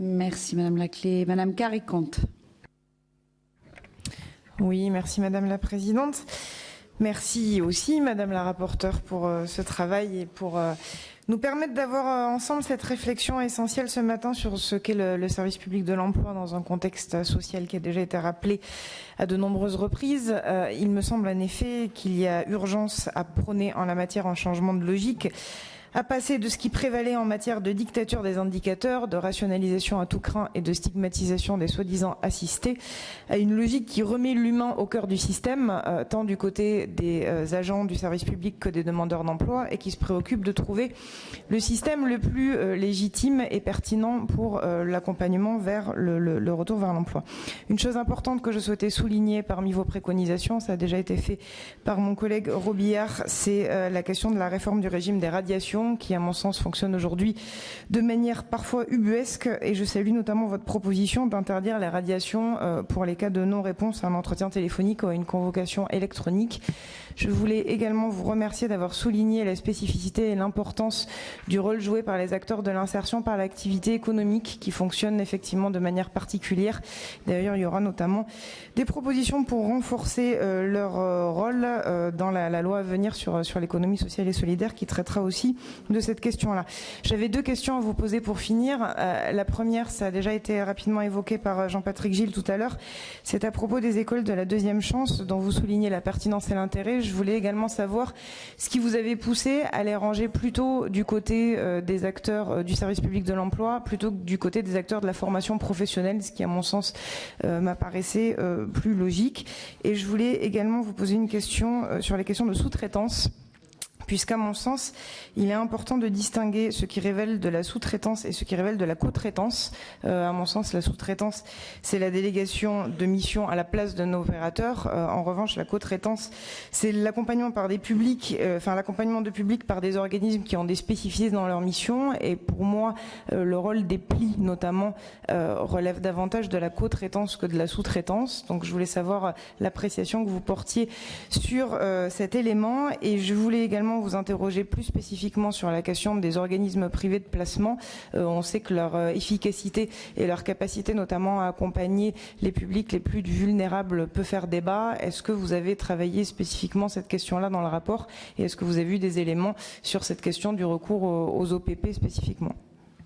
Merci Madame Laclais. Madame Carré-Comte. Oui, merci Madame la Présidente. Merci aussi Madame la rapporteure pour ce travail et pour nous permettre d'avoir ensemble cette réflexion essentielle ce matin sur ce qu'est le service public de l'emploi dans un contexte social qui a déjà été rappelé à de nombreuses reprises. Il me semble en effet qu'il y a urgence à prôner en la matière un changement de logique, à passer de ce qui prévalait en matière de dictature des indicateurs, de rationalisation à tout crin et de stigmatisation des soi-disant assistés, à une logique qui remet l'humain au cœur du système, tant du côté des agents du service public que des demandeurs d'emploi, et qui se préoccupe de trouver le système le plus légitime et pertinent pour l'accompagnement vers le retour vers l'emploi. Une chose importante que je souhaitais souligner parmi vos préconisations, ça a déjà été fait par mon collègue Robillard, c'est la question de la réforme du régime des radiations, qui, à mon sens, fonctionne aujourd'hui de manière parfois ubuesque. Et je salue notamment votre proposition d'interdire les radiations pour les cas de non-réponse à un entretien téléphonique ou à une convocation électronique. Je voulais également vous remercier d'avoir souligné la spécificité et l'importance du rôle joué par les acteurs de l'insertion par l'activité économique qui fonctionnent effectivement de manière particulière. D'ailleurs, il y aura notamment des propositions pour renforcer leur rôle dans la loi à venir sur l'économie sociale et solidaire qui traitera aussi de cette question-là. J'avais deux questions à vous poser pour finir. La première, ça a déjà été rapidement évoqué par Jean-Patrick Gilles tout à l'heure, c'est à propos des écoles de la deuxième chance dont vous soulignez la pertinence et l'intérêt. Je voulais également savoir ce qui vous avait poussé à les ranger plutôt du côté des acteurs du service public de l'emploi plutôt que du côté des acteurs de la formation professionnelle, ce qui à mon sens m'apparaissait plus logique. Et je voulais également vous poser une question sur les questions de sous-traitance, puisqu'à mon sens, il est important de distinguer ce qui révèle de la sous-traitance et ce qui révèle de la co-traitance. À mon sens, la sous-traitance, c'est la délégation de mission à la place d'un opérateur. En revanche, la co-traitance, c'est l'accompagnement par des publics, l'accompagnement de publics par des organismes qui ont des spécificités dans leur mission. Et pour moi, le rôle des plis, notamment, relève davantage de la co-traitance que de la sous-traitance. Donc, je voulais savoir l'appréciation que vous portiez sur cet élément. Et je voulais également vous interroger plus spécifiquement sur la question des organismes privés de placement. On sait que leur efficacité et leur capacité notamment à accompagner les publics les plus vulnérables peut faire débat. Est-ce que vous avez travaillé spécifiquement cette question-là dans le rapport et est-ce que vous avez vu des éléments sur cette question du recours aux OPP spécifiquement ?